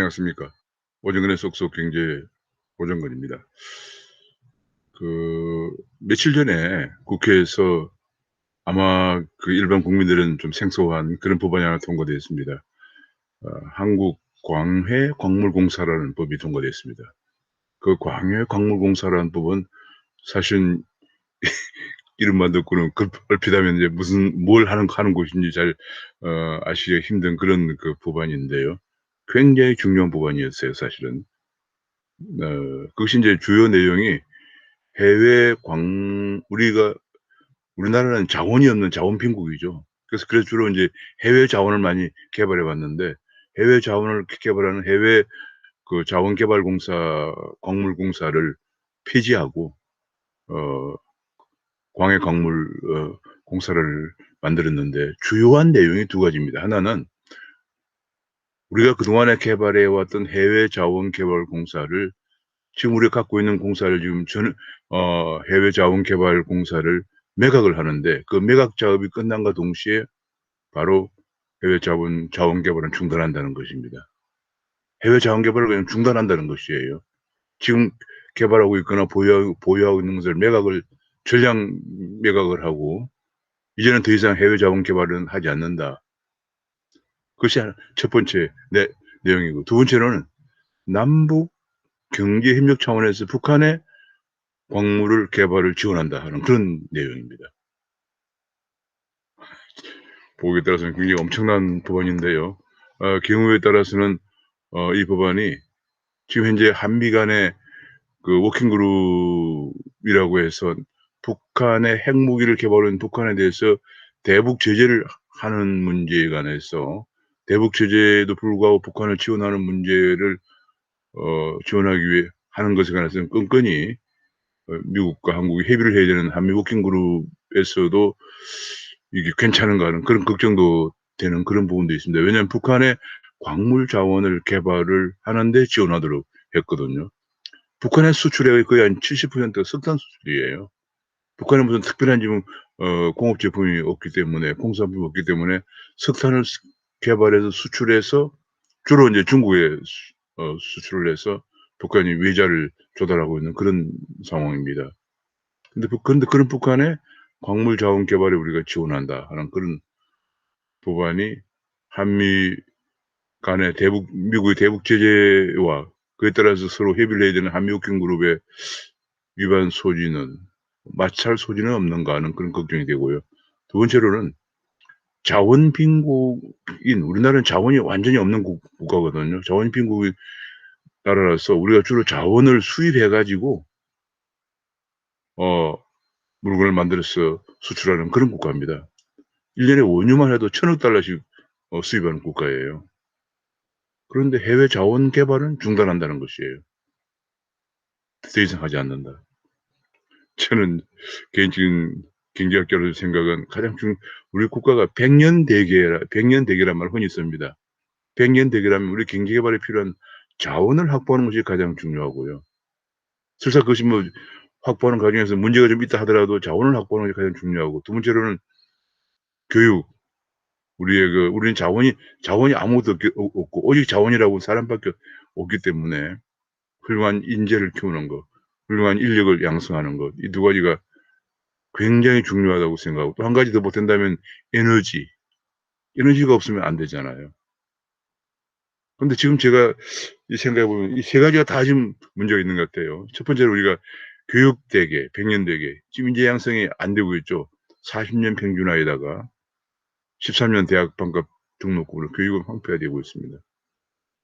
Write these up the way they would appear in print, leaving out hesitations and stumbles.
안녕하십니까. 오정근의 쏙쏙 경제 오정근입니다. 며칠 전에 국회에서 아마 일반 국민들은 좀 생소한 그런 법안이 하나 통과되었습니다. 한국 광해 광물공사라는 법이 통과됐습니다. 그 광해 광물공사라는 법은 사실 이름만 듣고는 얼핏 하면 이제 뭘 하는 곳인지 잘 아시기 힘든 그런 법안인데요. 굉장히 중요한 법안이었어요, 사실은. 그것이 이제 주요 내용이 우리나라는 자원이 없는 자원 빈국이죠. 그래서 주로 인제 해외 자원을 많이 개발해 왔는데, 해외 자원을 개발하는 해외 자원개발공사 광물공사를 폐지하고 어 광해 광물 공사를 만들었는데, 주요한 내용이 두 가지입니다. 하나는 우리가 그동안에 개발해 왔던 해외 자원개발공사를, 지금 우리가 갖고 있는 공사를 지금 해외 자원개발 공사를 매각을 하는데, 그 매각 작업이 끝남과 동시에 바로 해외 자원개발은 중단한다는 것입니다. 해외 자원개발을 그냥 중단한다는 것이에요. 지금 개발하고 있거나 보유하고 있는 것을 전량 매각을 하고, 이제는 더 이상 해외 자원개발은 하지 않는다. 그것이 첫 번째 내용이고, 두 번째로는 남북 경제 협력 차원에서 북한의 광물을 개발을 지원한다 하는 그런 내용입니다. 보기에 따라서는 굉장히 엄청난 법안인데요. 경우에 따라서는 이 법안이 지금 현재 한미 간의 워킹 그룹이라고 해서 북한의 핵무기를 개발한 북한에 대해서 대북 제재를 하는 문제에 관해서, 대북 제재에도 불구하고 북한을 지원하는 문제를 지원하기 위해 하는 것에 관해서는 끈끈이 미국과 한국이 협의를 해야 되는 한미 워킹 그룹에서도 이게 괜찮은가 하는 그런 걱정도 되는 그런 부분도 있습니다. 왜냐하면 북한의 광물 자원을 개발을 하는데 지원하도록 했거든요. 북한의 수출액의 거의 한 70%가 석탄 수출이에요. 북한은 무슨 특별한 지금 공업 제품이 없기 때문에, 공산품이 없기 때문에 석탄을 개발해서 수출해서 주로 이제 중국에 수출을 해서 북한이 외자를 조달하고 있는 그런 상황입니다. 근데 그런 북한의 광물 자원 개발에 우리가 지원한다 하는 그런 법안이 한미 간의 미국의 대북 제재와 그에 따라서 서로 협의를 해야 되는 한미 워킹 그룹의 위반 소지는, 마찰 소지는 없는가 하는 그런 걱정이 되고요. 두 번째로는 자원 빈국인 우리나라는 자원이 완전히 없는 국가거든요. 자원 빈국인 나라라서 우리가 주로 자원을 수입해 가지고 물건을 만들어서 수출하는 그런 국가입니다. 1년에 원유만 해도 1,000억 달러씩 수입하는 국가예요. 그런데 해외 자원 개발은 중단한다는 것이에요. 더 이상 하지 않는다. 저는 개인적인 경제학자로서 생각은 우리 국가가 100년 대계란 말을 흔히 씁니다. 100년 대계라면 우리 경제 개발에 필요한 자원을 확보하는 것이 가장 중요하고요. 설사 그것이 확보하는 과정에서 문제가 좀 있다 하더라도 자원을 확보하는 것이 가장 중요하고, 두 번째로는 교육. 우리는 자원이 아무것도 없고 오직 자원이라고 사람밖에 없기 때문에 훌륭한 인재를 키우는 것, 훌륭한 인력을 양성하는 것, 이 두 가지가 굉장히 중요하다고 생각하고, 또 한 가지 더 보탠다면 에너지. 에너지가 없으면 안 되잖아요. 근데 지금 제가 생각해 보면 이 세 가지가 다 지금 문제가 있는 것 같아요. 첫 번째로 우리가 교육 대계, 100년 대계, 지금 인재 양성이 안 되고 있죠. 40년 평균화에다가 13년 대학 반값 등록금으로 교육은 황폐화되고 있습니다.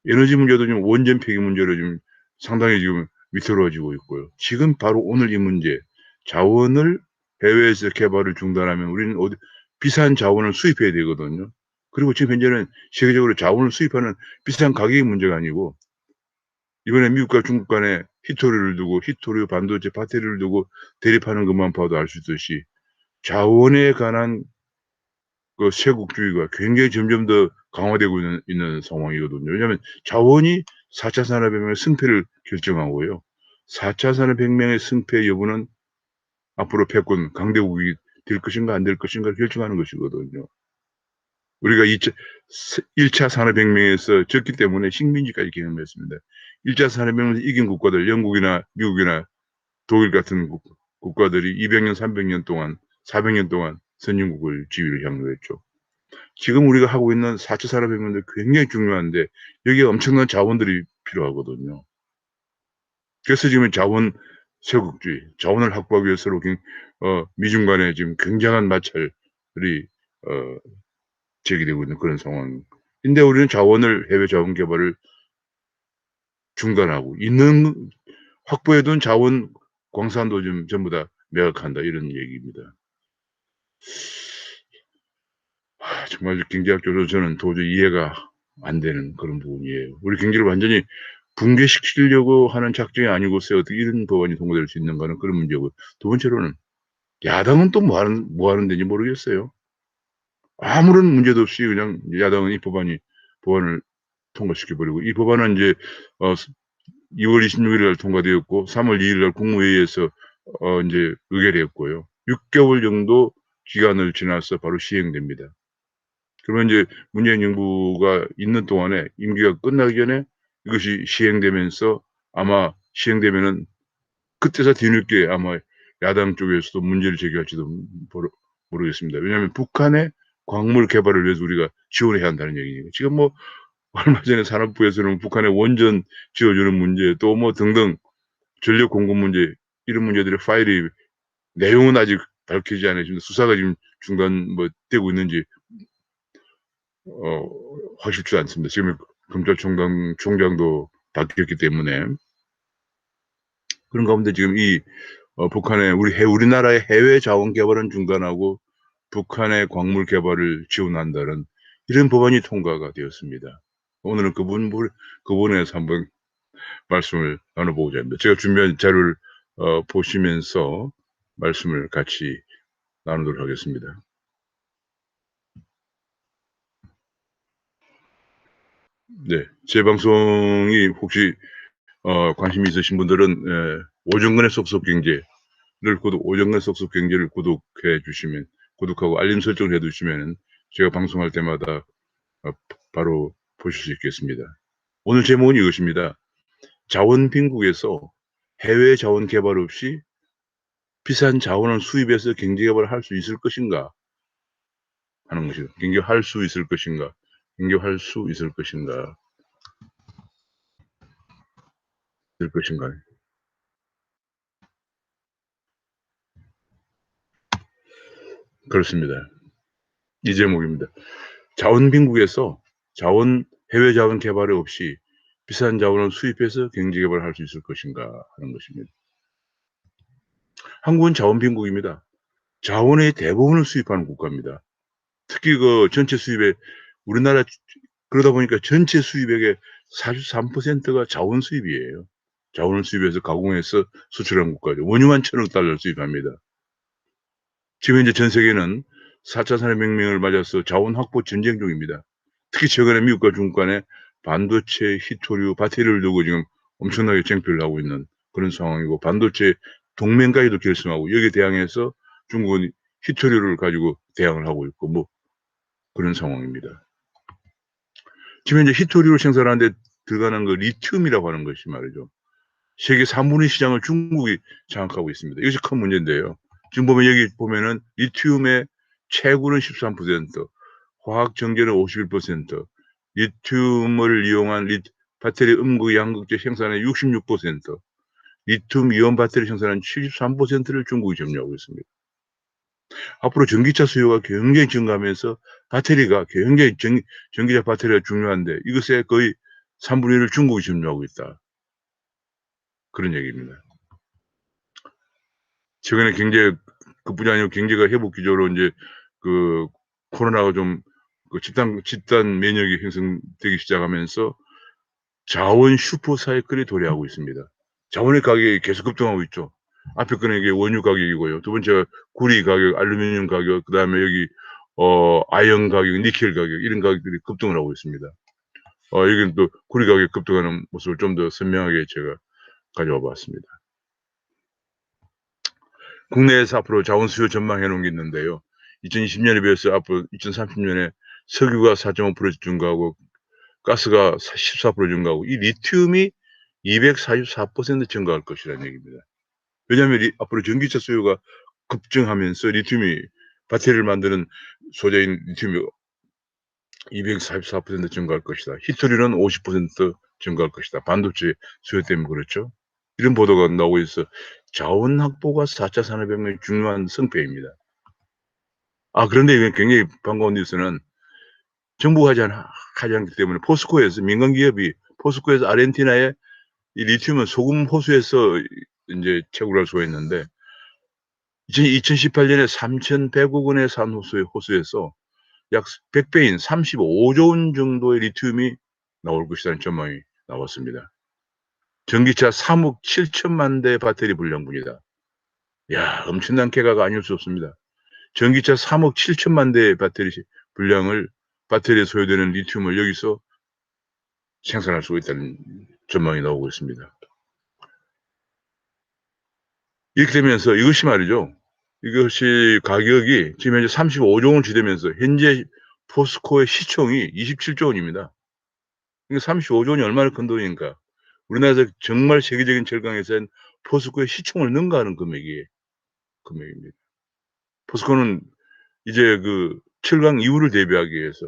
에너지 문제도 지금 원전 폐기 문제로 지금 상당히 지금 위태로워지고 있고요. 지금 바로 오늘 이 문제, 자원을 해외에서 개발을 중단하면 우리는 비싼 자원을 수입해야 되거든요. 그리고 지금 현재는 세계적으로 자원을 수입하는 비싼 가격이 문제가 아니고, 이번에 미국과 중국 간에 히토류 반도체 배터리를 두고 대립하는 것만 봐도 알 수 있듯이 자원에 관한 쇄국주의가 굉장히 점점 더 강화되고 있는 상황이거든요. 왜냐하면 자원이 4차 산업혁명의 승패를 결정하고요. 4차 산업혁명의 승패 여부는 앞으로 패권 강대국이 될 것인가 안 될 것인가를 결정하는 것이거든요. 우리가 1차 산업혁명에서 졌기 때문에 식민지까지 경험했습니다. 1차 산업혁명에서 이긴 국가들 영국이나 미국이나 독일 같은 국가들이 200 년, 300년 동안 400년 동안 선진국을 지위를 향유했죠. 지금 우리가 하고 있는 4차 산업혁명도 굉장히 중요한데 여기에 엄청난 자원들이 필요하거든요. 그래서 지금 자원 쇄국주의, 자원을 확보하기 위해서 서로 미중 간에 지금 굉장한 마찰이 제기되고 있는 그런 상황인데 우리는 자원을 해외 자원 개발을 중단하고 있는 확보해 둔 자원 광산도 좀 전부 다 매각한다 이런 얘기입니다. 정말 경제학적으로 저는 도저히 이해가 안 되는 그런 부분이에요. 우리 경제를 완전히 붕괴시키려고 하는 작정이 아니고서 어떻게 이런 법안이 통과될 수 있는가는 그런 문제고 두 번째로는 야당은 또 뭐 하는 데인지 모르겠어요. 아무런 문제도 없이 그냥 야당은 이 법안을 통과시켜 버리고 이 법안은 인제 2월 26일 날 통과되었고 3월 2일 날 국무회의에서 인제 의결했고요. 6개월 정도 기간을 지나서 바로 시행됩니다. 그러면 이제 문재인 정부가 있는 동안에 임기가 끝나기 전에 이것이 시행되면서 아마 시행되면은 그때서 뒤늦게 아마 야당 쪽에서도 문제를 제기할지도 모르겠습니다. 왜냐하면 북한의 광물 개발을 위해서 우리가 지원해야 한다는 얘기니까. 지금 뭐 얼마 전에 산업부에서는 북한의 원전 지어주는 문제 또 뭐 등등 전력 공급 문제 이런 문제들의 파일이 내용은 아직 밝혀지지 않아 있습니다. 수사가 지금 되고 있는지 어 확실치 않습니다. 지금 총장도 바뀌었기 때문에. 그런 가운데 지금 이 북한의 우리나라의 해외 자원 개발은 중단하고 북한의 광물 개발을 지원한다는 이런 법안이 통과가 되었습니다. 오늘은 그 부분에서 한번 말씀을 나눠보고자 합니다. 제가 준비한 자료를 보시면서 말씀을 같이 나누도록 하겠습니다. 네. 제 방송이 혹시 관심이 있으신 분들은 오정근의 쏙쏙 경제를 오정근 쏙쏙 경제를 구독해 주시면 구독하고 알림 설정을 해 두시면은 제가 방송할 때마다 바로 보실 수 있겠습니다. 오늘 제목은 이것입니다. 자원 빈국에서 해외 자원 개발 없이 비싼 자원을 수입해서 경제 개발을 할 수 있을 것인가 하는 것이죠. 경제할 수 있을 것인가? 경제할 수 있을 것인가? 있을 것인가? 그렇습니다. 이 제목입니다. 자원 빈국에서 해외 자원 개발이 없이 비싼 자원을 수입해서 경제 개발을 할 수 있을 것인가 하는 것입니다. 한국은 자원 빈국입니다. 자원의 대부분을 수입하는 국가입니다. 특히 그 전체 수입에 우리나라 그러다 보니까 전체 수입액의 43%가 자원 수입이에요. 자원을 수입해서 가공해서 수출하는 국가죠. 원유만 1,000억 달러를 수입합니다. 지금 현재 전 세계는 4차 산업혁명을 맞아서 자원 확보 전쟁 중입니다. 특히 최근에 미국과 중국 간에 반도체, 희토류, 배터리를 두고 지금 엄청나게 쟁표를 하고 있는 그런 상황이고 반도체 동맹까지도 결성하고 여기에 대항해서 중국은 희토류를 가지고 대항을 하고 있고 뭐 그런 상황입니다. 지금 현재 희토류를 생산하는 데 들어가는 그 리튬이라고 하는 것이 말이죠. 세계 3분의 시장을 중국이 장악하고 있습니다. 이것이 큰 문제인데요. 지금 보면 여기 보면은 리튬의 채굴은 13%, 화학 전개는 51%, 리튬을 이용한 배터리 음극 양극재 생산의 66%, 리튬 이온 배터리 생산은 73%를 중국이 점유하고 있습니다. 앞으로 전기차 수요가 굉장히 증가하면서 배터리가 굉장히 전기차 배터리가 중요한데 이것의 거의 3분의 1을 중국이 점유하고 있다. 그런 얘기입니다. 최근에 그뿐이 아니고 경제가 회복 기조로 인제 그 코로나가 좀 집단 면역이 형성되기 시작하면서 자원 슈퍼 사이클이 도래하고 있습니다. 자원의 가격이 계속 급등하고 있죠. 앞에 거는 이게 원유 가격이고요. 두 번째가 구리 가격, 알루미늄 가격, 그다음에 여기 아연 가격, 니켈 가격 이런 가격들이 급등을 하고 있습니다. 여기는 또 구리 가격 급등하는 모습을 좀 더 선명하게 제가 가져와 봤습니다. 국내에서 앞으로 자원 수요 전망해 놓은 게 있는데요. 2020년에 비해서 앞으로 2030년에 석유가 4.5% 증가하고 가스가 14% 증가하고 이 리튬이 244% 증가할 것이라는 얘기입니다. 왜냐하면 앞으로 전기차 수요가 급증하면서 리튬이 배터리를 만드는 소재인 리튬이 244% 증가할 것이다. 히토리는 50% 증가할 것이다. 반도체 수요 때문에 그렇죠. 이런 보도가 나오고 있어 자원 확보가 4차 산업혁명의 중요한 성패입니다. 그런데 이건 굉장히 반가운 뉴스는 정부가 하지 않기 때문에 포스코에서 민간 기업이 포스코에서 아르헨티나에 이 리튬은 소금 호수에서 인제 채굴할 수가 있는데 2018년에 3,100억 원의 산 호수에서 약 100배인 35조 원 정도의 리튬이 나올 것이라는 전망이 나왔습니다. 전기차 3억 7천만 대 배터리 분량분이다. 야, 엄청난 쾌가가 아닐 수 없습니다. 전기차 3억 7천만 대의 배터리 분량을 배터리에 소요되는 리튬을 여기서 생산할 수가 있다는 전망이 나오고 있습니다. 이렇게 되면서 이것이 말이죠. 이것이 가격이 지금 현재 35조 원 지대면서 현재 포스코의 시총이 27조 원입니다. 그러니까 35조 원이 얼마나 큰 돈인가. 우리나라에서 정말 세계적인 철강 회사인 포스코의 시총을 능가하는 금액입니다. 포스코는 이제 그 철강 이후를 대비하기 위해서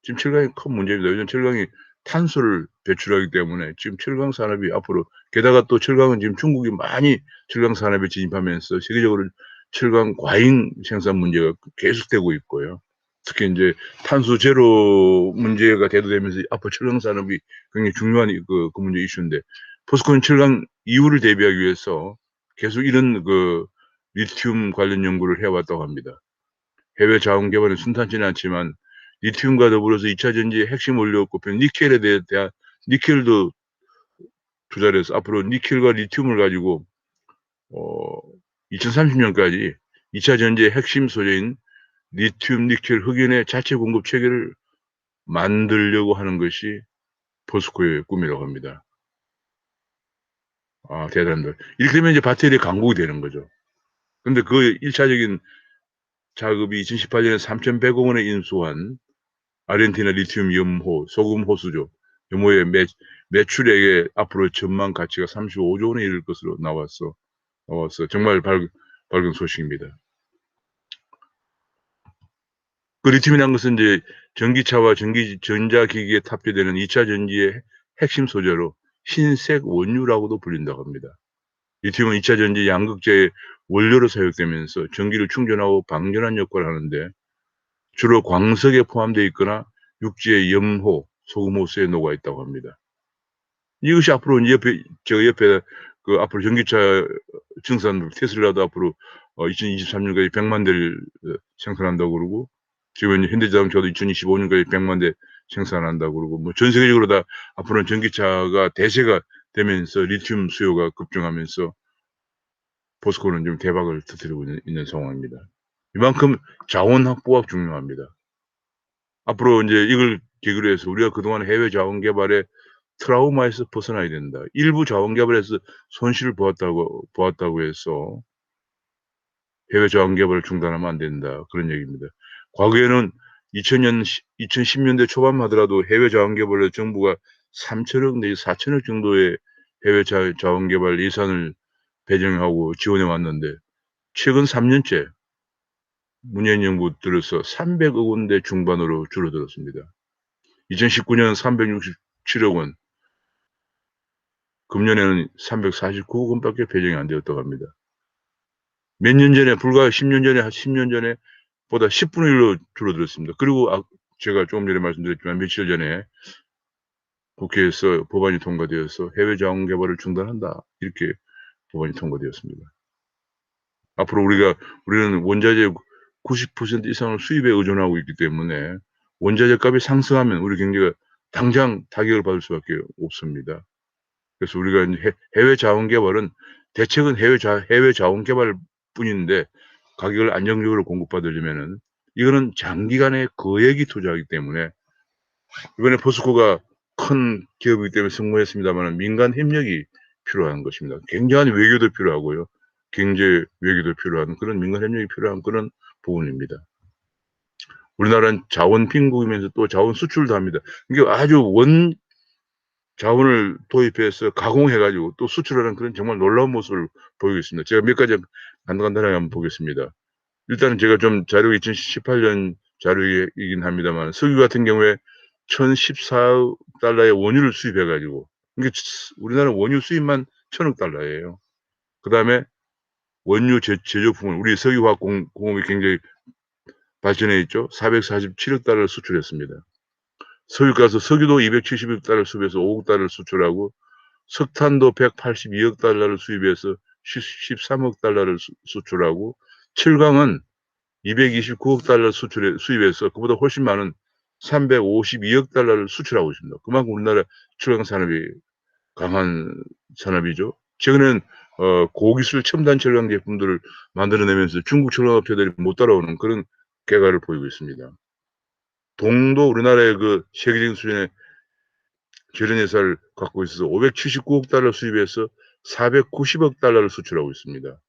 지금 철강이 큰 문제입니다. 요즘 철강이 탄소를 배출하기 때문에 지금 철강 산업이 앞으로 게다가 또 철강은 지금 중국이 많이 철강 산업에 진입하면서 세계적으로 철강 과잉 생산 문제가 계속되고 있고요. 특히 인제 탄소 제로 문제가 대두되면서 앞으로 철강 산업이 굉장히 중요한 그 문제 이슈인데 포스코는 철강 이후를 대비하기 위해서 계속 이런 그 리튬 관련 연구를 해 왔다고 합니다. 해외 자원 개발은 순탄치는 않지만 리튬과 더불어서 2차 전지의 핵심 원료로 꼽히는 니켈에 대한 니켈도 투자를 해서 앞으로 니켈과 리튬을 가지고 어 2030년까지 2차 전지의 핵심 소재인 리튬, 니켈, 흑연의 자체 공급 체계를 만들려고 하는 것이 포스코의 꿈이라고 합니다. 대단합니다. 이렇게 되면 이제 배터리 강국이 되는 거죠. 근데 그 1차적인 작업이 2018년에 3,100억 원에 인수한 아르헨티나 리튬 염호, 소금 호수죠. 염호의 매출액의 앞으로 전망 가치가 35조 원에 이를 것으로 나왔어 정말 밝은 소식입니다. 그 리튬이라는 것은 이제 전기차와 전자기기에 탑재되는 2차 전지의 핵심 소재로 흰색 원유라고도 불린다고 합니다. 리튬은 2차 전지 양극재의 원료로 사용되면서 전기를 충전하고 방전하는 역할을 하는데 주로 광석에 포함되어 있거나 육지의 염호, 소금호수에 녹아 있다고 합니다. 이것이 앞으로 이제 옆에 그 앞으로 전기차 증산 테슬라도 앞으로 2023년까지 100만 대를 생산한다고 그러고 지금 현대자동차도 2025년까지 100만 대 생산한다고 그러고 뭐 전 세계적으로 다 앞으로는 전기차가 대세가 되면서 리튬 수요가 급증하면서 포스코는 좀 대박을 터뜨리고 있는 상황입니다. 이만큼 자원 확보가 중요합니다. 앞으로 인제 이걸 계기로 해서 우리가 그동안 해외 자원 개발에 트라우마에서 벗어나야 된다. 일부 자원 개발에서 손실을 보았다고 해서 해외 자원 개발을 중단하면 안 된다. 그런 얘기입니다. 과거에는 2010년대 초반만 하더라도 해외 자원 개발에 정부가 3천억 내지 4천억 정도의 해외 자원 개발 예산을 배정하고 지원해 왔는데 최근 3년째 문재인 정부 들어서 300억 원대 중반으로 줄어들었습니다. 2019년 367억 원, 금년에는 349억 원밖에 배정이 안 되었다고 합니다. 몇 년 전에 불과 10년 전에 10년 전에 보다 10분의 1로 줄어들었습니다. 그리고 제가 조금 전에 말씀드렸지만 며칠 전에 국회에서 법안이 통과되어서 해외 자원 개발을 중단한다. 이렇게 법안이 통과되었습니다. 앞으로 우리는 원자재 90% 이상을 수입에 의존하고 있기 때문에 원자재 값이 상승하면 우리 경제가 당장 타격을 받을 수밖에 없습니다. 그래서 우리가 인제 해외 자원 개발은 대책은 해외 자원 개발뿐인데 가격을 안정적으로 공급받으려면은 이거는 장기간의 거액이 투자이기 때문에 이번에 포스코가 큰 기업이기 때문에 성공했습니다마는 민간 협력이 필요한 것입니다. 굉장한 외교도 필요하고요. 경제 외교도 필요한 그런 민간 협력이 필요한 그런 부분입니다. 우리나라는 자원 빈국이면서 또 자원 수출도 합니다. 이게 아주 자원을 도입해서 가공해 가지고 또 수출하는 그런 정말 놀라운 모습을 보이고 있습니다. 제가 몇 가지 간단하게 한번 보겠습니다. 일단은 제가 좀 자료가 2018년 자료이긴 합니다만 석유 같은 경우에 1,014억 달러의 원유를 수입해 가지고 이게 우리나라 원유 수입만 1,000억 달러예요. 그다음에 원유 제조품을 우리 석유화학 공업이 굉장히 발전해 있죠. 447억 달러를 수출했습니다. 석유가스 석유도 270억 달러를 수입해서 5억 달러를 수출하고 석탄도 182억 달러를 수입해서 13억 달러를 수출하고 철강은 229억 달러 수입해서 그보다 훨씬 많은 352억 달러를 수출하고 있습니다. 그만큼 우리나라 철강 산업이 강한 산업이죠. 최근에는 고기술 첨단 철강 제품들을 만들어내면서 중국 철강 업체들이 못 따라오는 그런 궤가를 보이고 있습니다. 동도 우리나라의 그 세계적인 수준의 제련 회사를 갖고 있어서 579억 달러 수입해서 490억 달러를 수출하고 있습니다.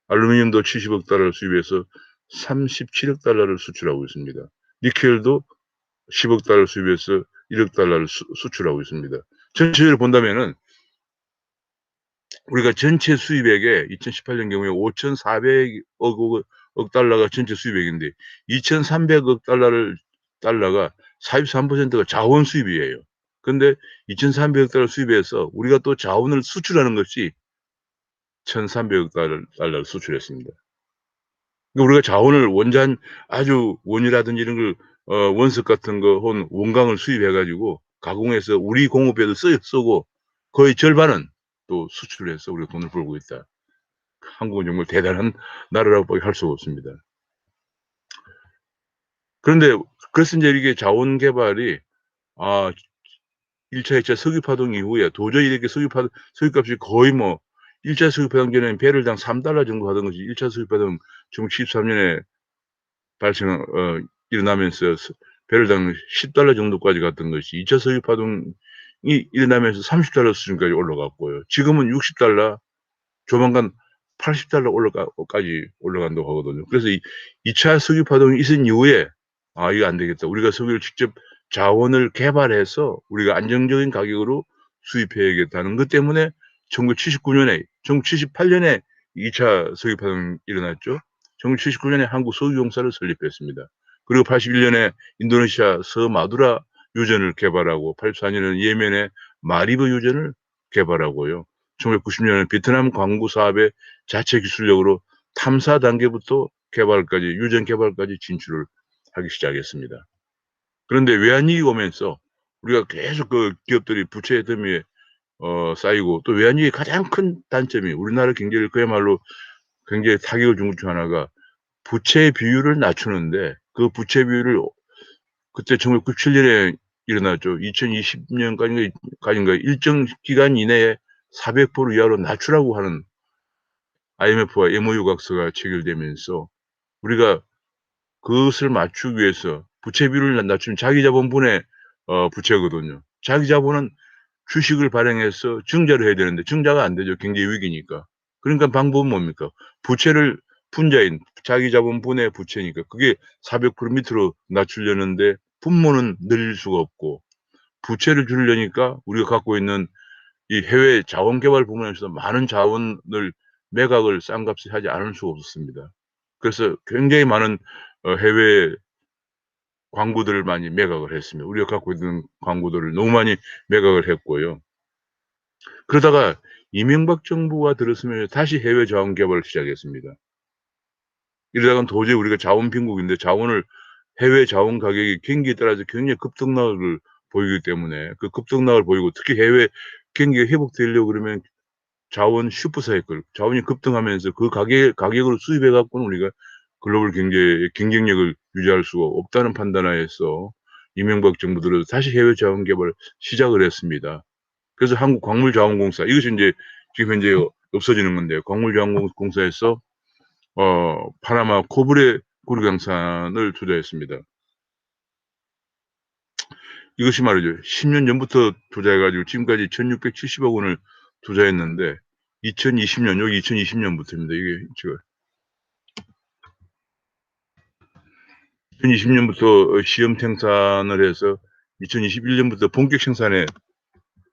알루미늄도 70억 달러를 수입해서 37억 달러를 수출하고 있습니다. 니켈도 10억 달러 수입해서 1억 달러를 수출하고 있습니다. 전체적으로 본다면은 우리가 전체 수입액의 2018년 경우에 5,400억 달러가 전체 수입액인데 2,300억 달러가 43%가 자원 수입이에요. 근데 2,300억 달러 수입해서 우리가 또 자원을 수출하는 것이 1,300억 달러를 수출했습니다. 그러니까 우리가 자원을 원자한 아주 원유라든지 이런 걸 원석 같은 거 혹은 원강을 수입해 가지고 가공해서 우리 공업에도 쓰고 거의 절반은 또 수출해서 우리가 돈을 벌고 있다. 한국은 정말 대단한 나라라고밖에 할 수가 없습니다. 그런데 그래서 인제 이게 자원 개발이 아 1 차, 2차 석유 파동 이후에 도저히 이렇게 석유값이 거의 뭐 1차 석유 파동 전에는 배럴당 $3 정도 하던 것이 1차 석유 파동 1973 년에 발생 일어나면서 배럴당 $10 정도까지 갔던 것이 2차 석유 파동이 일어나면서 $30 수준까지 올라갔고요. 지금은 $60 조만간 $80 까지 올라간다고 하거든요. 그래서 이 2차 석유 파동이 있은 이후에 '아 이거 안 되겠다. 우리가 석유를 직접 자원을 개발해서 우리가 안정적인 가격으로 수입해야겠다.'는 것 때문에 1978 년에 2차 석유 파동이 일어났죠. 1979 년에 한국 석유공사를 설립했습니다. 그리고 81 년에 인도네시아 서마두라 유전을 개발하고 84 년에는 예멘의 마리브 유전을 개발하고요. 1990 년에는 베트남 광구 사업의 자체 기술력으로 탐사 단계부터 개발까지 유전 개발까지 진출을 하기 시작했습니다. 그런데 외환위기가 오면서 우리가 계속 그 기업들이 부채 더미에 쌓이고 또 외환위기의 가장 큰 단점이 우리나라 경제를 그야말로 굉장히 타격을 준 것 중 하나가 부채 비율을 낮추는데 그 부채 비율을 그때 1997 년에 일어났죠. 2020 년까지인가 일정 기간 이내에 400% 이하로 낮추라고 하는 IMF와 MOU 각서가 체결되면서 우리가 그것을 맞추기 위해서 부채 비율을 낮추면 자기 자본분의 부채거든요. 자기 자본은 주식을 발행해서 증자를 해야 되는데 증자가 안 되죠, 경제 위기니까. 그러니까 방법은 뭡니까? 부채를 분자인 자기 자본분의 부채니까 그게 400% 밑으로 낮추려는데 분모는 늘릴 수가 없고 부채를 줄이려니까 우리가 갖고 있는 이 해외 자원 개발 부문에서 많은 자원을 매각을 싼 값에 하지 않을 수가 없었습니다. 그래서 굉장히 많은 해외 광구들을 많이 매각을 했습니다. 우리가 갖고 있는 광구들을 너무 많이 매각을 했고요. 그러다가 이명박 정부가 들어서면서 다시 해외 자원 개발을 시작했습니다. 이러다가는 도저히 우리가 자원 빈국인데 자원을 해외 자원 가격이 경기에 따라서 굉장히 급등락을 보이기 때문에 그 급등락을 보이고 특히 해외 경기가 회복되려고 그러면 자원 슈퍼사이클 자원이 급등하면서 그 가격으로 수입해 갖고는 우리가 글로벌 경제의 경쟁력을 유지할 수가 없다는 판단하에서 이명박 정부 들어서 다시 해외 자원 개발을 시작을 했습니다. 그래서 한국광물자원공사 이것이 인제 지금 현재 없어지는 건데요. 광물자원공사에서 파나마 코브레 구리강산을 투자했습니다. 이것이 말이죠. 10년 전부터 투자해 가지고 지금까지 1,670억 원을 투자했는데 2020년 여기 2020 년부터입니다. 이게 제가 2020 년부터 시험 생산을 해서 2021 년부터 본격 생산에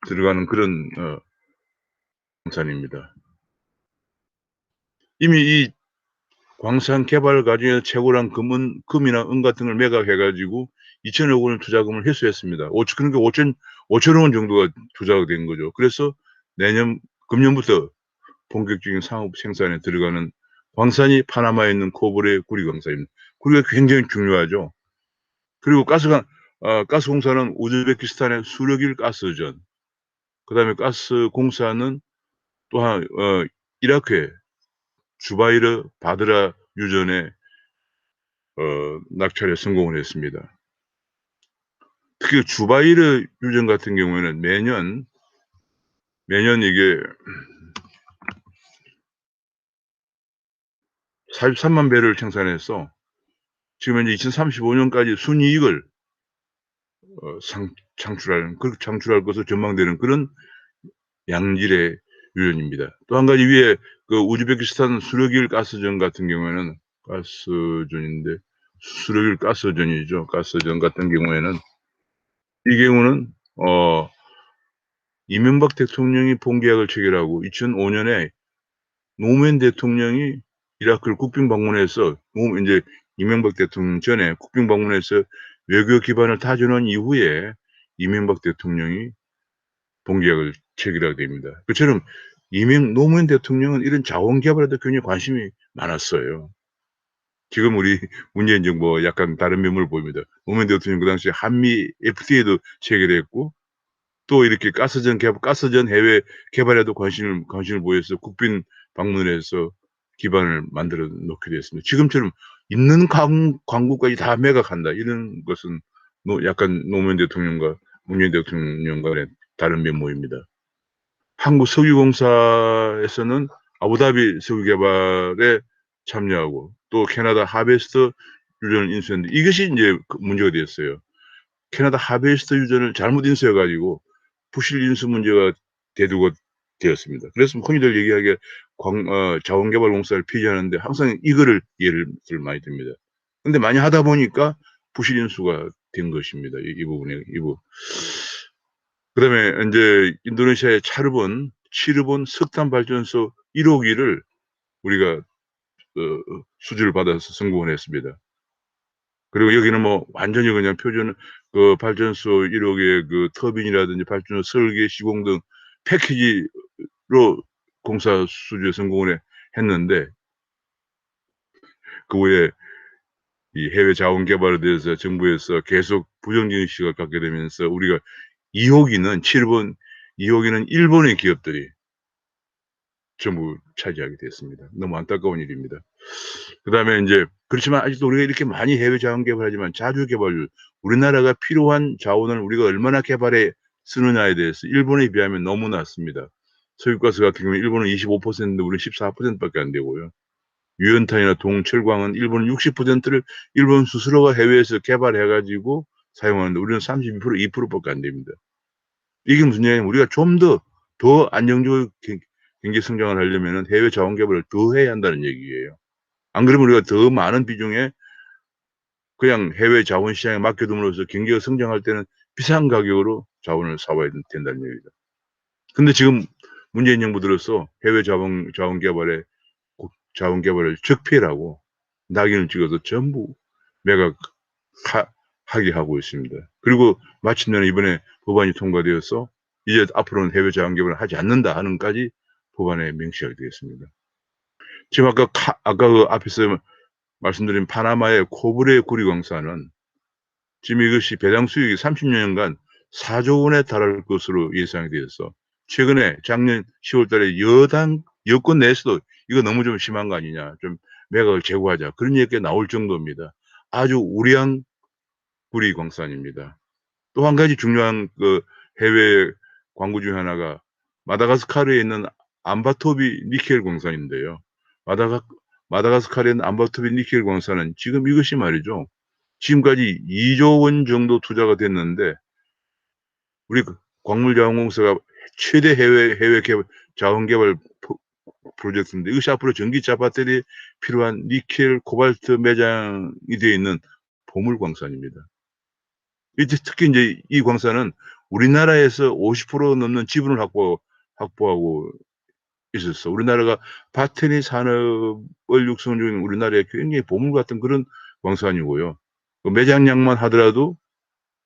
들어가는 그런 생산입니다. 이미 이 광산 개발 과정에서 채굴한 금이나 은 같은 걸 매각해 가지고 2,000억 원을 투자금을 회수했습니다. 그러니까 5천억 원 정도가 투자가 된 거죠. 그래서 금년부터 본격적인 상업 생산에 들어가는 광산이 파나마에 있는 코브레 구리 광산입니다. 구리가 굉장히 중요하죠. 그리고 가스 공사는 우즈베키스탄의 수력일 가스전, 그다음에 가스 공사는 또한 이라크의 주바이르 바드라 유전에 낙찰에 성공을 했습니다. 특히 주바이르 유전 같은 경우에는 매년 이게 43만 배를 생산해서 지금 현재 2035년까지 순이익을 창출할 것으로 전망되는 그런 양질의 유전입니다. 또 한 가지 위에 그 우즈베키스탄 수력일 가스전 같은 경우에는 수력일 가스전이죠. 가스전 같은 경우에는 이 경우는 이명박 대통령이 본계약을 체결하고 2005년에 노무현 대통령이 이라크를 국빈 방문해서 이제 이명박 대통령 전에 국빈 방문해서 외교 기반을 다져놓은 이후에 이명박 대통령이 본계약을 체결하게 됩니다. 그처럼 노무현 대통령은 이런 자원 개발에도 굉장히 관심이 많았어요. 지금 우리 문재인 정부와 약간 다른 면모를 보입니다. 노무현 대통령 그 당시에 한미 FTA도 체결했고 또 이렇게 가스전 해외 개발에도 관심을 보여서 국빈 방문을 해서 기반을 만들어 놓게 됐습니다. 지금처럼 있는 광구까지 다 매각한다 이런 것은 약간 노무현 대통령과 문재인 대통령 간의 다른 면모입니다. 한국 석유공사에서는 아부다비 석유 개발에 참여하고 또 캐나다 하베스트 유전을 인수했는데 이것이 이제 문제가 되었어요. 캐나다 하베스트 유전을 잘못 인수해 가지고 부실 인수 문제가 대두가 되었습니다. 그래서 흔히들 얘기하기에 자원개발공사를 폐지하는데 항상 이거를 예를 많이 듭니다. 근데 많이 하다 보니까 부실 인수가 된 것입니다. 이 부분에 그다음에 인제 인도네시아의 치르본 석탄 발전소 1 호기를 우리가 수주를 받아서 성공을 했습니다. 그리고 여기는 뭐 완전히 그냥 표준 발전소 1 호기의 터빈이라든지 발전소 설계, 시공 등 패키지로 공사 수주에 성공을 했는데 그 후에 이 해외 자원 개발에 대해서 정부에서 계속 부정적인 시각을 갖게 되면서 우리가 2 호기는 일본의 기업들이 전부 차지하게 됐습니다. 너무 안타까운 일입니다. 그다음에 인제 그렇지만 아직도 우리가 이렇게 많이 해외 자원 개발하지만 자주 개발률, 우리나라가 필요한 자원을 우리가 얼마나 개발에 쓰느냐에 대해서 일본에 비하면 너무 낮습니다. 석유가스 같은 경우에 일본은 25%인데 우리는 14% 밖에 안 되고요. 유연탄이나 동철광은 일본은 60%를 일본 스스로가 해외에서 개발해 가지고 사용하는데 우리는 2% 밖에 안 됩니다. 이게 무슨 얘기냐면 우리가 좀 더 안정적으로 경제 성장을 하려면은 해외 자원 개발을 더 해야 한다는 얘기예요. 안 그러면 우리가 더 많은 비중의 그냥 해외 자원 시장에 맡겨 둠으로써 경기가 성장할 때는 비싼 가격으로 자원을 사 와야 된다는 얘기죠. 근데 지금 문재인 정부 들어서 해외 자원 개발을 적폐라고 낙인을 찍어서 전부 매각 하게 하고 있습니다. 그리고 마침내 이번에 법안이 통과되어서 이제 앞으로는 해외 자원 개발을 하지 않는다 하는까지 법안에 명시하게 되었습니다. 지금 아까 앞에서 말씀드린 파나마의 코브레 구리 광산은 지금 이것이 배당 수익이 30년간 4조 원에 달할 것으로 예상이 되어서 최근에 작년 10월 달에 여권 내에서도 "이거 너무 좀 심한 거 아니냐. 좀 매각을 재고하자." 그런 얘기가 나올 정도입니다. 아주 우량 구리 광산입니다. 또 한 가지 중요한 해외 광구 중에 하나가 마다가스카르에 있는 암바토비 니켈 광산인데요. 마다가 마다가스카르에 있는 암바토비 니켈 광산은 지금 이것이 말이죠. 지금까지 2조 원 정도 투자가 됐는데 우리 광물자원공사가 최대 해외 자원 개발 프로젝트인데 이것이 앞으로 전기차 배터리에 필요한 니켈, 코발트 매장이 되어 있는 보물 광산입니다. 이제 특히 인제 이 광산은 우리나라에서 50% 넘는 지분을 확보하고 있었어. 우리나라가 바테니 산업을 육성 중인 우리나라의 굉장히 보물 같은 그런 광산이고요. 그 매장량만 하더라도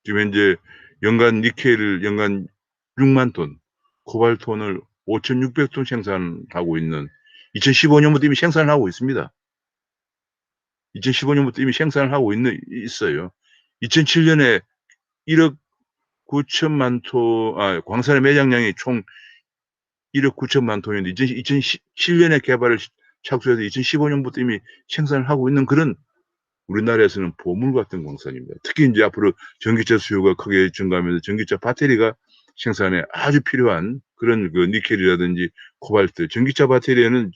지금 현재 연간 니켈을 연간 6만 톤, 코발트온을 5,600톤 생산하고 있는 2015 년부터 이미 생산을 하고 있습니다. 2015 년부터 이미 생산을 하고 있어요. 2007 년에 1억 9천만 톤 광산의 매장량이 총 1억 9천만 톤인데 2017 년에 개발을 착수해서 2015 년부터 이미 생산을 하고 있는 그런 우리나라에서는 보물 같은 광산입니다. 특히 인제 앞으로 전기차 수요가 크게 증가하면서 전기차 배터리가 생산에 아주 필요한 그런 그 니켈이라든지 코발트, 전기차 배터리에는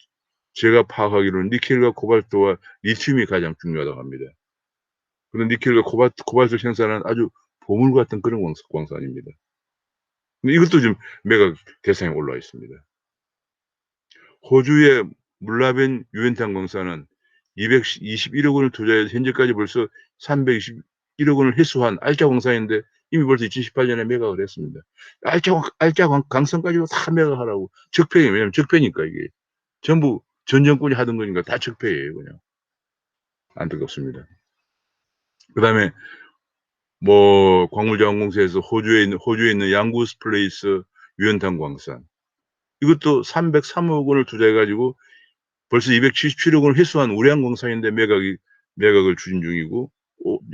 제가 파악하기로는 니켈과 코발트와 리튬이 가장 중요하다고 합니다. 그런 니켈과 코발트를 생산하는 아주 보물 같은 그런 광산입니다. 근데 이것도 지금 매각 대상에 올라와 있습니다. 호주의 물라벤 유엔탄 광산은 221억 원을 투자해서 현재까지 벌써 321억 원을 회수한 알짜 광산인데 이미 벌써 2018 년에 매각을 했습니다. 알짜 강성까지도 다 매각하라고. 적폐예요. 왜냐하면 적폐니까 이게. 전부 전 정권이 하던 거니까 다 적폐예요 그냥. 안타깝습니다. 그다음에 뭐 광물자원공사에서 호주에 있는 양구스 플레이스 유연탄 광산 이것도 303억 원을 투자해 가지고 벌써 277억 원을 회수한 우량 광산인데 매각을 추진 중이고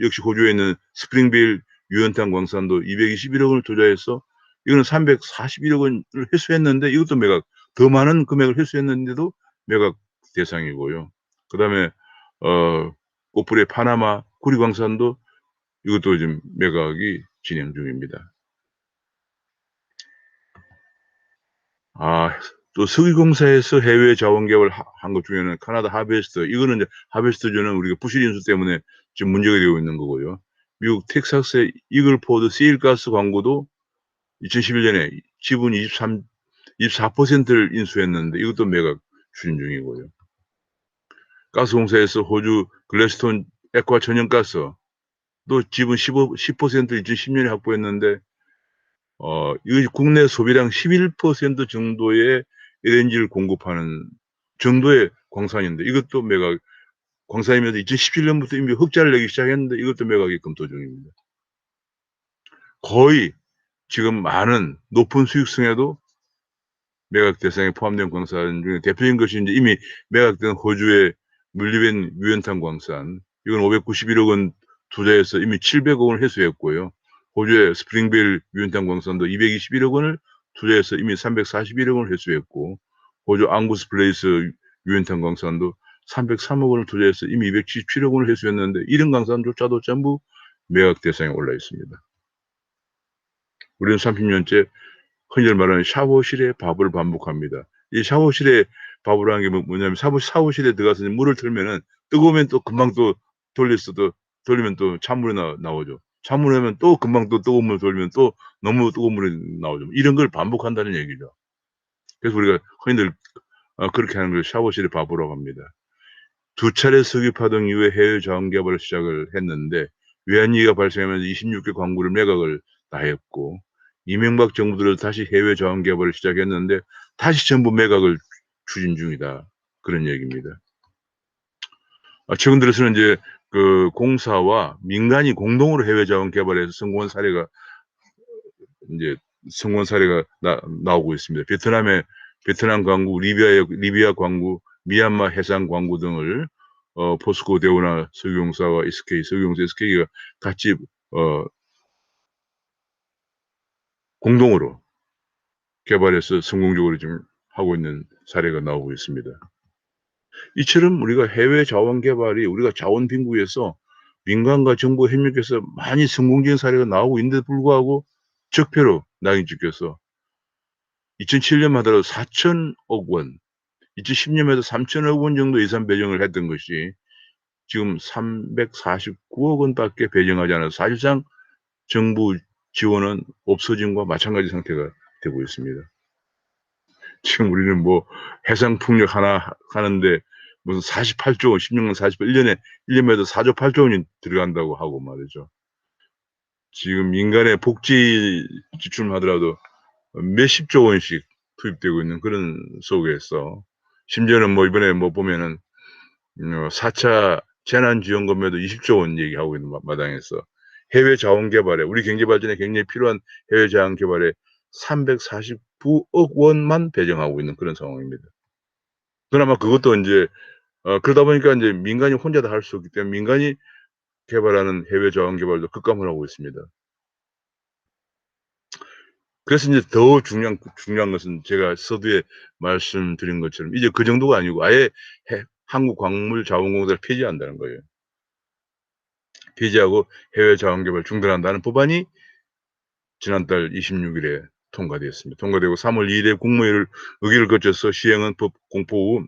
역시 호주에 있는 스프링빌 유연탄 광산도 221억 원을 투자해서 이거는 341억 원을 회수했는데 이것도 더 많은 금액을 회수했는데도 매각 대상이고요. 그다음에 코프리의 파나마 구리 광산도 이것도 지금 매각이 진행 중입니다. 또 석유공사에서 해외 자원 개발 한 것 중에는 캐나다 하베스트 이거는 이제 하베스트주는 우리가 부실 인수 때문에 지금 문제가 되고 있는 거고요. 미국 텍사스의 이글포드 시일가스 광고도 2011 년에 지분 24%를 인수했는데 이것도 매각 추진 중이고요. 가스공사에서 호주 글래스톤 액화 천연가스도 지분 10%를 2010 년에 확보했는데 이 국내 소비량 11% 정도의 LNG를 공급하는 정도의 광산인데 이것도 광산이면서 2017 년부터 이미 흑자를 내기 시작했는데 이것도 매각이 검토 중입니다. 거의 지금 많은 높은 수익성에도 매각 대상에 포함된 광산 중에 대표적인 것이 인제 이미 매각된 호주의 물리벤 유연탄 광산. 이건 591억 원 투자해서 이미 700억 원을 회수했고요. 호주의 스프링빌 유연탄 광산도 221억 원을 투자해서 이미 341억 원을 회수했고 호주 앙구스 플레이스 유연탄 광산도 303억 원을 투자해서 이미 277억 원을 회수했는데 이런 광산조차도 전부 매각 대상에 올라 있습니다. 우리는 30년째 흔히들 말하는 샤워실의 바보를 반복합니다. 이 샤워실의 바보라는 게 뭐냐면 샤워실에 들어가서 물을 틀면은 뜨거우면 또 금방 또 돌리면 또 찬물이 나오죠. 찬물을 하면 또 금방 또 뜨거운 물 돌리면 또 너무 뜨거운 물이 나오죠. 이런 걸 반복한다는 얘기죠. 그래서 우리가 흔히들 그렇게 하는 걸 샤워실의 바보라고 합니다. 2차례 석유 파동 이후에 해외 자원 개발을 시작을 했는데 외환위기가 발생하면서 26개 광구를 매각을 다 했고 이명박 정부 들어서 다시 해외 자원 개발을 시작했는데 다시 전부 매각을 추진 중이다. 그런 얘기입니다. 최근 들어서는 인제 그 공사와 민간이 공동으로 해외 자원 개발에서 성공한 사례가 나오고 있습니다. 베트남 광구, 리비아 광구, 미얀마 해상 광구 등을 포스코 대우나 석유공사와 석유공사 SK가 같이 공동으로 개발해서 성공적으로 지금 하고 있는 사례가 나오고 있습니다. 이처럼 우리가 해외 자원 개발이 우리가 자원 빈국에서 민간과 정부 협력해서 많이 성공적인 사례가 나오고 있는데도 불구하고 적폐로 낙인 찍혀서 2007 년만 하더라도 4,000억 원, 2010 년에도 3,000억 원 정도 예산 배정을 했던 것이 지금 349억 원밖에 배정하지 않아서 사실상 정부 지원은 없어짐과 마찬가지 상태가 되고 있습니다. 지금 우리는 뭐 해상 풍력 하나 하는데 무슨 48조 원, 16년 48 1년에 4조 8조 원이 들어간다고 하고 말이죠. 지금 민간의 복지 지출만 하더라도 몇십조 원씩 투입되고 있는 그런 속에서 심지어는 뭐 이번에 뭐 보면은 4차 재난지원금에도 20조 원 얘기하고 있는 마당에서 해외 자원 개발에 우리 경제 발전에 굉장히 필요한 해외 자원 개발에 349억 원만 배정하고 있는 그런 상황입니다. 그나마 그것도 인제 그러다 보니까 인제 민간이 혼자 다 할 수 없기 때문에 민간이 개발하는 해외 자원 개발도 급감을 하고 있습니다. 그래서 인제 더 중요한 것은 제가 서두에 말씀드린 것처럼 이제 그 정도가 아니고 아예 한국광물자원공사를 폐지한다는 거예요. 폐지하고 해외 자원 개발 중단한다는 법안이 지난달 26 일에 통과되었습니다. 통과되고 3월 2 일에 국무회의를 의결을 거쳐서 시행은 법 공포 후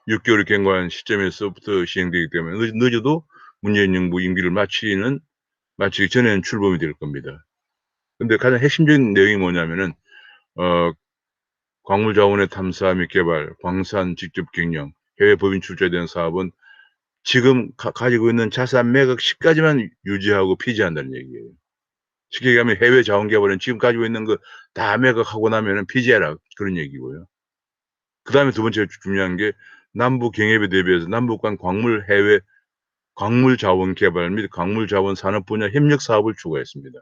6 개월을 경과한 시점에서부터 시행되기 때문에 늦어도 문재인 정부 임기를 마치기 전에는 출범이 될 겁니다. 근데 가장 핵심적인 내용이 뭐냐면은 어 광물 자원의 탐사 및 개발, 광산 직접 경영, 해외 법인 출자에 대한 사업은 지금 가지고 있는 자산 매각 시까지만 유지하고 폐지한다는 얘기예요. 쉽게 얘기하면 해외 자원 개발은 지금 가지고 있는 거 다 매각하고 나면은 폐지해라 그런 얘기고요. 그다음에 두 번째 중요한 게 남북 경협에 대비해서 남북 간 해외 광물 자원 개발 및 광물 자원 산업 분야 협력 사업을 추가했습니다.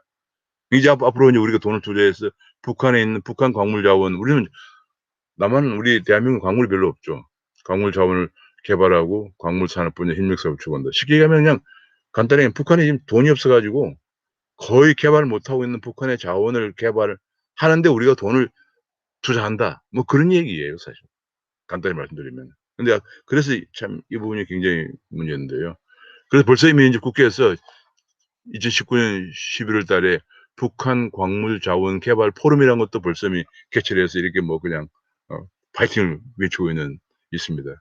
이제 앞으로 이제 우리가 돈을 투자해서 북한에 있는 북한 광물 자원 우리는 우리 대한민국은 광물이 별로 없죠. 광물 자원을 개발하고 광물 산업 분야 협력 사업을 추구한다. 쉽게 얘기하면 그냥 간단하게 북한에 지금 돈이 없어 가지고 거의 개발을 못 하고 있는 북한의 자원을 개발을 하는데 우리가 돈을 투자한다. 뭐 그런 얘기예요, 사실. 간단히 말씀드리면. 근데 그래서 참 이 부분이 굉장히 문제인데요. 그래서 벌써 이미 인제 국회에서 2019년 11월 달에 북한 광물 자원 개발 포럼이라는 것도 벌써 이미 개최를 해서 이렇게 뭐 그냥 어 파이팅을 외치고 있습니다.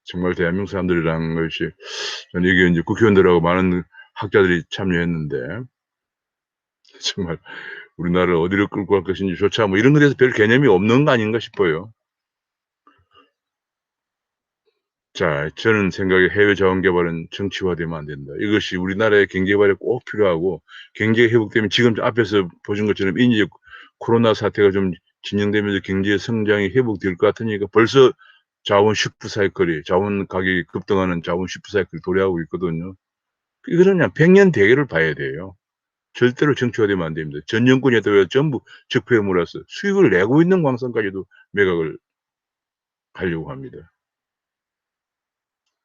정말 대한민국 사람들이라는 것이 저는 이게 인제 국회의원들하고 많은 학자들이 참여했는데 정말 우리나라를 어디로 끌고 갈 것인지 조차 뭐 이런 것에 대해서 별 개념이 없는 거 아닌가 싶어요. 자, 저는 생각에 해외 자원 개발은 정치화되면 안 된다. 이것이 우리나라의 경제 발에 꼭 필요하고 경제 회복되면 지금 앞에서 보신 것처럼 이제 코로나 사태가 좀 진정되면서 경제 성장이 회복될 것 같으니까 벌써 자원 슈퍼 사이클이 자원 가격이 급등하는 자원 슈퍼 사이클이 도래하고 있거든요. 이거는 그냥 백년 대계를 봐야 돼요. 절대로 정치화되면 안 됩니다. 전 정권이 했다고 전부 적폐에 몰아서 수익을 내고 있는 광산까지도 매각을 하려고 합니다.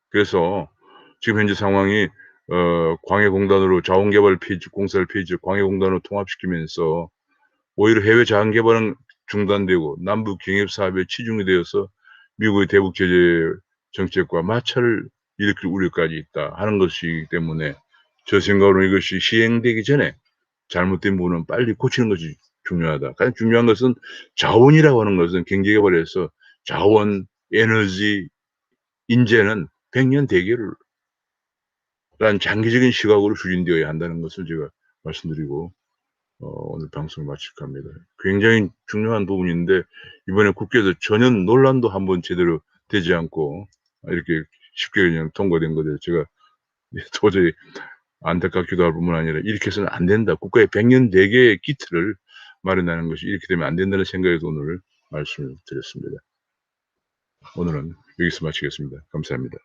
그래서 지금 현재 상황이 광해공단으로 자원개발 폐지 공사를 폐지 광해공단으로 통합시키면서 오히려 해외 자원개발은 중단되고 남북 경협 사업에 치중이 되어서 미국의 대북 제재 정책과 마찰을 일으킬 우려까지 있다 하는 것이기 때문에 저 생각으로는 이것이 시행되기 전에 잘못된 부분은 빨리 고치는 것이 중요하다. 가장 중요한 것은 자원이라고 하는 것은 경제개발에서 자원, 에너지, 인재는 백년 대계를 란 장기적인 시각으로 추진되어야 한다는 것을 제가 말씀드리고 오늘 방송을 마칠까 합니다. 굉장히 중요한 부분인데 이번에 국회에서 전혀 논란도 한번 제대로 되지 않고 이렇게 쉽게 그냥 통과된 것에 제가 도저히 안타깝기도 할 뿐만 아니라 '이렇게 해서는 안 된다. 국가의 백년 대계의 기틀을 마련하는 것이 이렇게 되면 안 된다.'는 생각에서 오늘 말씀을 드렸습니다. 오늘은 여기서 마치겠습니다. 감사합니다.